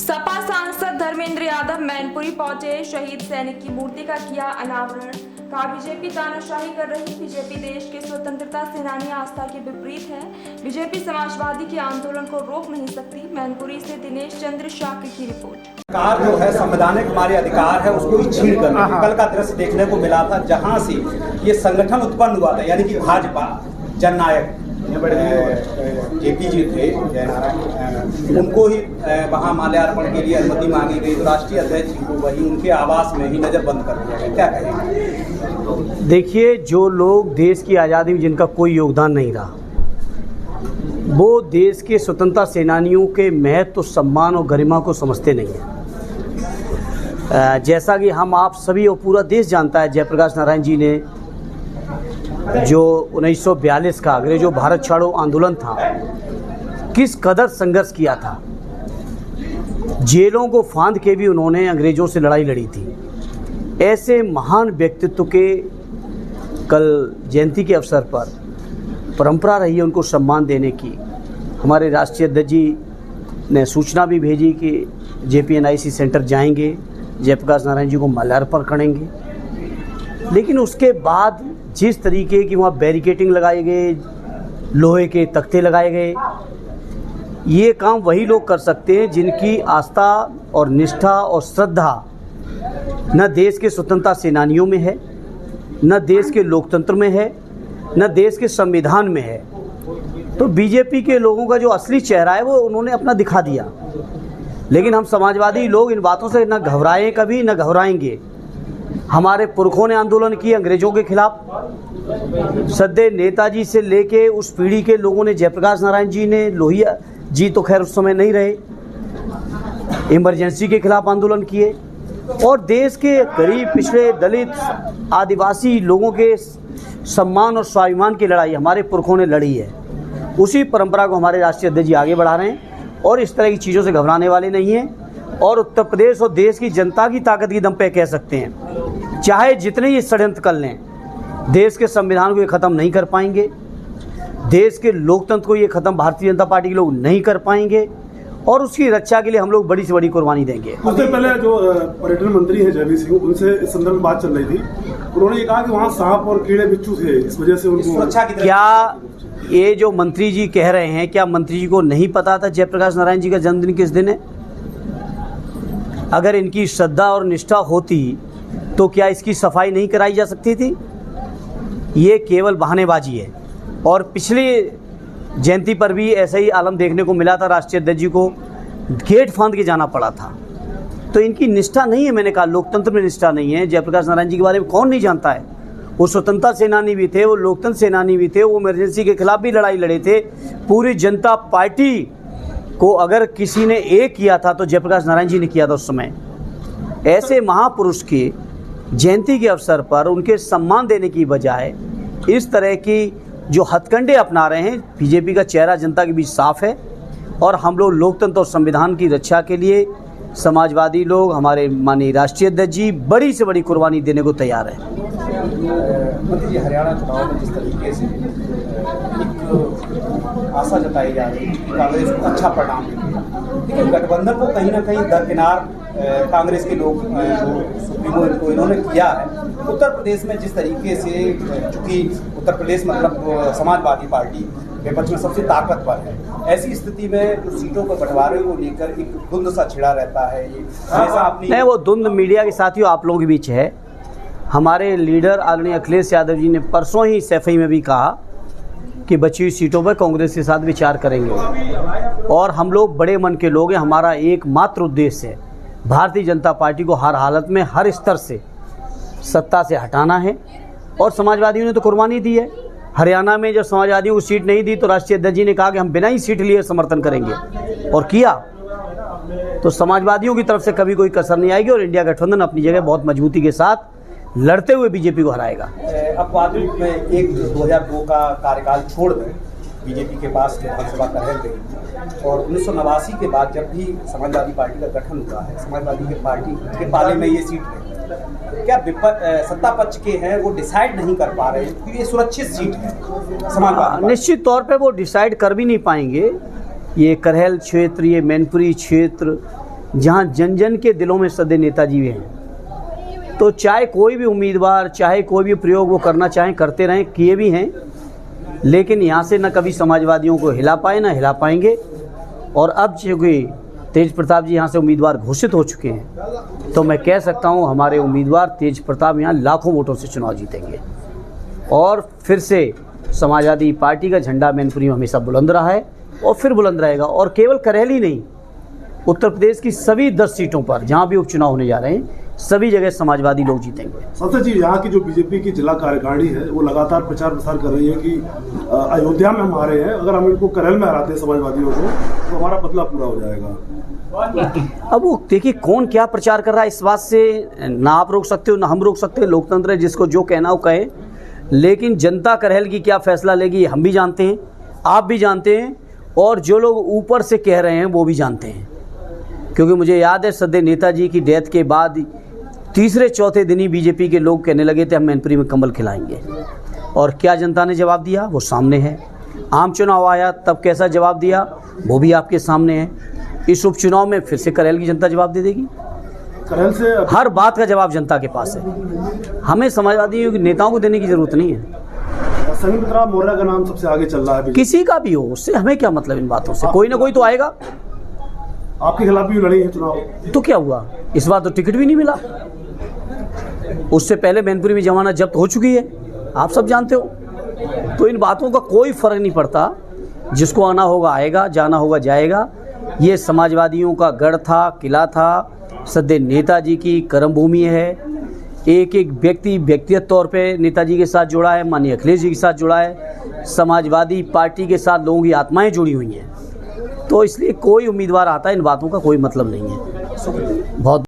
सपा सांसद धर्मेंद्र यादव मैनपुरी पहुंचे, शहीद सैनिक की मूर्ति का किया अनावरण। कहा बीजेपी तानाशाही कर रही, बीजेपी देश के स्वतंत्रता सेनानी आस्था के विपरीत है। बीजेपी समाजवादी के आंदोलन को रोक नहीं सकती। मैनपुरी से दिनेश चंद्र शाक्य की रिपोर्ट। सरकार जो है संवैधानिक हमारे अधिकार है उसको ही छीन कर कल का दृश्य देखने को मिला था, जहां से ये संगठन उत्पन्न हुआ था, यानी कि भाजपा जननायक जेपी जी थे जयनारायण, उनको ही वहाँ माल्यार्पण के लिए अनुमति मांगी गई तो राष्ट्रीय अध्यक्ष जी को वही उनके आवास में ही नजरबंद कर दिया गया। क्या कहेंगे? देखिए, जो लोग देश की आज़ादी में जिनका कोई योगदान नहीं रहा, वो देश के स्वतंत्रता सेनानियों के महत्व, सम्मान और गरिमा को समझते नहीं हैं। जैसा कि हम आप सभी और पूरा देश जानता है, जयप्रकाश नारायण जी ने जो 1942 का अंग्रेजों भारत छोड़ो आंदोलन था, किस कदर संघर्ष किया था। जेलों को फांद के भी उन्होंने अंग्रेजों से लड़ाई लड़ी थी। ऐसे महान व्यक्तित्व के कल जयंती के अवसर पर परंपरा रही है उनको सम्मान देने की। हमारे राष्ट्रीय अध्यक्ष जी ने सूचना भी भेजी कि JPNIC सेंटर जाएंगे, जयप्रकाश नारायण जी को माल्यार्पण करेंगे। लेकिन उसके बाद जिस तरीके की वहाँ बैरिकेडिंग लगाए गए, लोहे के तख्ते लगाए गए, ये काम वही लोग कर सकते हैं जिनकी आस्था और निष्ठा और श्रद्धा न देश के स्वतंत्रता सेनानियों में है, न देश के लोकतंत्र में है, न देश के संविधान में है। तो बीजेपी के लोगों का जो असली चेहरा है वो उन्होंने अपना दिखा दिया। लेकिन हम समाजवादी लोग इन बातों से न घबराएं कभी, न घबराएंगे। हमारे पुरखों ने आंदोलन किए अंग्रेजों के खिलाफ। सद्य नेताजी से लेके उस पीढ़ी के लोगों ने, जयप्रकाश नारायण जी ने, लोहिया जी तो खैर उस समय नहीं रहे, इमरजेंसी के खिलाफ आंदोलन किए। और देश के गरीब, पिछड़े, दलित, आदिवासी लोगों के सम्मान और स्वाभिमान की लड़ाई हमारे पुरखों ने लड़ी है। उसी परंपरा को हमारे राष्ट्रीय अध्यक्ष जी आगे बढ़ा रहे हैं और इस तरह की चीज़ों से घबराने वाले नहीं हैं। और उत्तर प्रदेश और देश की जनता की ताकत की दम पे कह सकते हैं, चाहे जितने ही षड्यंत्र कर लें, देश के संविधान को ये ख़त्म नहीं कर पाएंगे, देश के लोकतंत्र को ये ख़त्म भारतीय जनता पार्टी के लोग नहीं कर पाएंगे। और उसकी रक्षा के लिए हम लोग बड़ी से बड़ी कुर्बानी देंगे। उससे पहले जो पर्यटन मंत्री हैं जयवीर सिंह, उनसे इस संदर्भ में बात चल रही थी। उन्होंने ये कहा कि वहाँ सांप और कीड़े बिच्छू थे, इस वजह से उनको सुरक्षा की। क्या ये जो मंत्री जी कह रहे हैं, क्या मंत्री जी को नहीं पता था जयप्रकाश नारायण जी का जन्मदिन किस दिन है? अगर इनकी श्रद्धा और निष्ठा होती तो क्या इसकी सफाई नहीं कराई जा सकती थी? ये केवल बहानेबाजी है। और पिछली जयंती पर भी ऐसा ही आलम देखने को मिला था, राष्ट्रीय अध्यक्ष जी को गेट फांद के जाना पड़ा था। तो इनकी निष्ठा नहीं है। मैंने कहा लोकतंत्र में निष्ठा नहीं है। जयप्रकाश नारायण जी के बारे में कौन नहीं जानता है? वो स्वतंत्रता सेनानी भी थे, वो लोकतंत्र सेनानी भी थे, वो इमरजेंसी के खिलाफ भी लड़ाई लड़े थे। पूरी जनता पार्टी को अगर किसी ने एक किया था तो जयप्रकाश नारायण जी ने किया था उस समय। ऐसे महापुरुष की जयंती के अवसर पर उनके सम्मान देने की बजाय इस तरह की जो हथकंडे अपना रहे हैं, बीजेपी का चेहरा जनता के बीच साफ है। और हम लोग लोकतंत्र और संविधान की रक्षा के लिए समाजवादी लोग, हमारे माननीय राष्ट्रीय अध्यक्ष जी बड़ी से बड़ी कुर्बानी देने को तैयार है। मंत्री जी, हरियाणा चुनाव में जिस तरीके से एक आशा जताई जा रही है कि कांग्रेस को अच्छा परिणाम मिलेगा, लेकिन गठबंधन को कहीं ना कहीं दरकिनार कांग्रेस के लोग जो सुप्रीमो इनको इन्होंने किया है। उत्तर प्रदेश में जिस तरीके से, चूंकि उत्तर प्रदेश मतलब समाजवादी पार्टी विपक्ष में सबसे ताकतवर है, ऐसी स्थिति में जो सीटों पर बंटवारे को लेकर एक धुंध सा छिड़ा रहता है। ये हमेशा अपनी नहीं, वो धुंध मीडिया के साथियों आप लोगों के बीच है। हमारे लीडर आदरणीय अखिलेश यादव जी ने परसों ही सैफई में भी कहा कि बची हुई सीटों पर कांग्रेस के साथ विचार करेंगे। और हम लोग बड़े मन के लोग हैं। हमारा एकमात्र उद्देश्य है भारतीय जनता पार्टी को हर हालत में, हर स्तर से सत्ता से हटाना है। और समाजवादियों ने तो कुर्बानी दी है। हरियाणा में जब समाजवादियों को सीट नहीं दी तो राष्ट्रीय अध्यक्ष जी ने कहा कि हम बिना ही सीट लिए समर्थन करेंगे, और किया। तो समाजवादियों की तरफ से कभी कोई कसर नहीं आएगी और इंडिया गठबंधन अपनी जगह बहुत मजबूती के साथ लड़ते हुए बीजेपी को हराएगा। अपवाद रूप में एक 2002 का कार्यकाल छोड़ दें, बीजेपी के पास विधानसभा का रह गई और 1989 के बाद जब भी समाजवादी पार्टी का गठन हुआ है, समाजवादी की पार्टी के पाले में ये सीट है। क्या सत्ता पक्ष के हैं वो डिसाइड नहीं कर पा रहे क्योंकि ये सुरक्षित सीट है समाजवादी? निश्चित तौर पे वो डिसाइड कर भी नहीं पाएंगे। ये करहल क्षेत्र, ये मैनपुरी क्षेत्र, जहाँ जन जन के दिलों में सदैव नेताजी हैं। तो चाहे कोई भी उम्मीदवार, चाहे कोई भी प्रयोग वो करना चाहें, करते रहें, किए भी हैं, लेकिन यहाँ से न कभी समाजवादियों को हिला पाए ना हिला पाएंगे। और अब चूँकि तेज प्रताप जी यहाँ से उम्मीदवार घोषित हो चुके हैं, तो मैं कह सकता हूँ हमारे उम्मीदवार तेज प्रताप यहाँ लाखों वोटों से चुनाव जीतेंगे और फिर से समाजवादी पार्टी का झंडा मैनपुरी में हमेशा बुलंद रहा है और फिर बुलंद रहेगा। और केवल करेली नहीं, उत्तर प्रदेश की सभी 10 सीटों पर जहाँ भी उपचुनाव होने जा रहे हैं, सभी जगह समाजवादी लोग जीतेंगे। संसद जी, यहाँ की जो बीजेपी की जिला कार्यकारिणी है वो लगातार प्रचार प्रसार कर रही है कि अयोध्या में हम आ रहे हैं, अगर हम इनको करेल में हराते हैं समाजवादियों को तो हमारा बदला पूरा हो जाएगा। अब वो देखिए कौन क्या प्रचार कर रहा है, इस बात से ना आप रोक सकते हो ना हम रोक सकते हैं। लोकतंत्र है, जिसको जो कहना हो कहे, लेकिन जनता करेल की क्या फैसला लेगी हम भी जानते हैं, आप भी जानते हैं, और जो लोग ऊपर से कह रहे हैं वो भी जानते हैं। क्योंकि मुझे याद है सदैव नेताजी की डेथ के बाद तीसरे चौथे दिन ही बीजेपी के लोग कहने लगे थे हम मैनपुरी में कमल खिलाएंगे, और क्या जनता ने जवाब दिया वो सामने है। आम चुनाव आया तब कैसा जवाब दिया वो भी आपके सामने है। इस उपचुनाव में फिर से करेल की जनता जवाब दे देगी। करेल से हर बात का जवाब जनता के पास है, हमें समाजवादी नेताओं को देने की जरूरत नहीं है। संघमित्रा मौर्य का नाम सबसे आगे चल रहा है, किसी का भी हो, उससे हमें क्या मतलब इन बातों से, कोई ना कोई तो आएगा। आपके खिलाफ भी लड़ी है चुनाव, तो क्या हुआ, इस बार तो टिकट भी नहीं मिला। उससे पहले मैनपुरी में जमानत जब्त हो चुकी है, आप सब जानते हो। तो इन बातों का कोई फर्क नहीं पड़ता, जिसको आना होगा आएगा, जाना होगा जाएगा। ये समाजवादियों का गढ़ था, किला था, सदैव नेताजी की कर्मभूमि है। एक एक व्यक्ति व्यक्तिगत तौर पे नेताजी के साथ जुड़ा है, माननीय अखिलेश जी के साथ जुड़ा है, समाजवादी पार्टी के साथ लोगों की आत्माएं जुड़ी हुई हैं। तो इसलिए कोई उम्मीदवार आता है, इन बातों का कोई मतलब नहीं है। बहुत